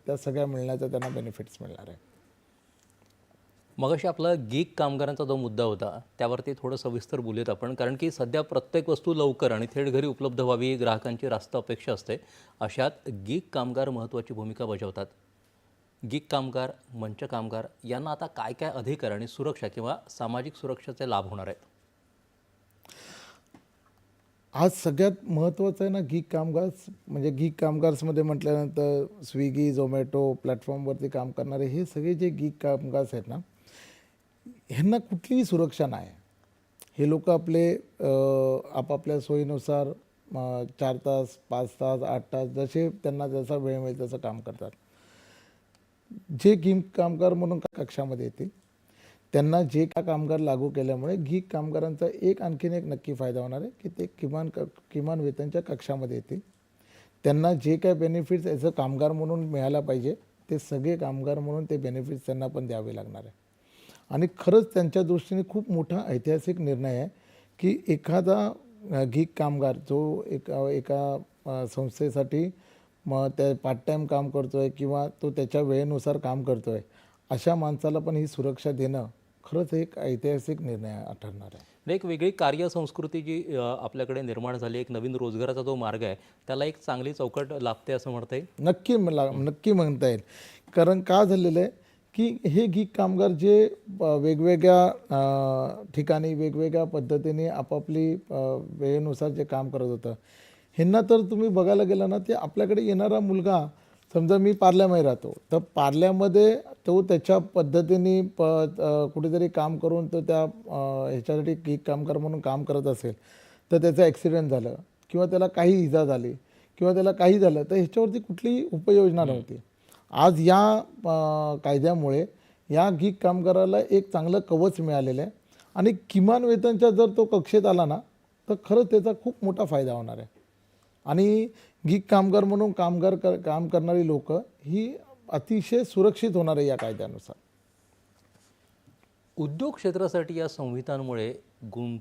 त्या सगळ्या मिळण्याचा त्यांना बेनिफिट्स मिळणार आहे. मगाशी आपला गीग कामगारांचा जो मुद्दा होता त्यावरती थोडं सविस्तर बोलूयात आपण, कारण की सध्या प्रत्येक वस्तू लवकर आणि थेट घरी उपलब्ध व्हावी, ग्राहकांची रास्त अपेक्षा असते. अशात गीग कामगार महत्त्वाची भूमिका बजावतात. गीग कामगार, मंच कामगार यांना आता काय काय अधिकार आणि सुरक्षा किंवा सामाजिक सुरक्षेचे लाभ होणार आहेत? आज सगळ्यात महत्त्वाचं आहे ना गीग कामगार्स, म्हणजे गीग कामगार्समध्ये म्हटल्यानंतर स्विगी, झोमॅटो प्लॅटफॉर्मवरती काम करणारे हे सगळे जे गीग कामगार्स आहेत ना, ह्यांना कुठलीही सुरक्षा नाही. हे लोक आपले आपापल्या सोयीनुसार 4 तास, 5 तास, 8 तास जसे त्यांना जसा वेळ मिळेल तसं काम करतात. जे गीग कामगार म्हणून कक्षामध्ये येतील त्यांना जे का कामगार लागू केल्यामुळे गीग कामगारांचा आणखीन एक नक्की फायदा होणार आहे की ते किमान वेतनच्या कक्षामध्ये येतील. त्यांना जे काय बेनिफिट्स ॲज अ कामगार म्हणून मिळायला पाहिजे ते सगळे कामगार म्हणून ते बेनिफिट्स त्यांना पण द्यावे लागणार आहे. आणि खरंच त्यांच्या दृष्टीने खूप मोठा ऐतिहासिक निर्णय आहे की एखादा गीग कामगार जो एका संस्थेसाठी मग त्या पार्ट टाईम काम करतो आहे किंवा तो त्याच्या वेळेनुसार काम करतो आहे, अशा माणसाला पण ही सुरक्षा देणं खरंच एक ऐतिहासिक निर्णय ठरणार आहे. एक वेगळी कार्यसंस्कृती जी आपल्याकडे निर्माण झाली, एक नवीन रोजगाराचा जो मार्ग आहे त्याला एक चांगली चौकट लाभते असं म्हणता येईल. नक्की म्हणता येईल. कारण का झालेलं आहे की हे गीग कामगार जे वेगवेगळ्या ठिकाणी वेगवेगळ्या पद्धतीने आपापली वेळेनुसार जे काम करत होतं, ह्यांना तर तुम्ही बघायला गेला ना, ते आपल्याकडे येणारा मुलगा, समजा मी पार्ल्यामध्ये राहतो तर पार्ल्यामध्ये तो त्याच्या पद्धतीने कुठेतरी काम करून तो त्या ह्याच्यासाठी गीग कामगार म्हणून काम करत असेल तर त्याचा ॲक्सिडेंट झालं किंवा त्याला काही इजा झाली किंवा त्याला काही झालं तर ह्याच्यावरती कुठलीही उपाययोजना नव्हती. आज या कायद्यामुळे या गीग कामगाराला एक चांगलं कवच मिळालेलं आहे आणि किमान वेतनच्या जर तो कक्षेत आला ना तर खरंच त्याचा खूप मोठा फायदा होणार आहे. आणि गीग कामगार म्हणून काम करणारी लोक ही अतिशय सुरक्षित होणार आहे या कायद्यानुसार. उद्योग क्षेत्रासाठी या संहितांमुळे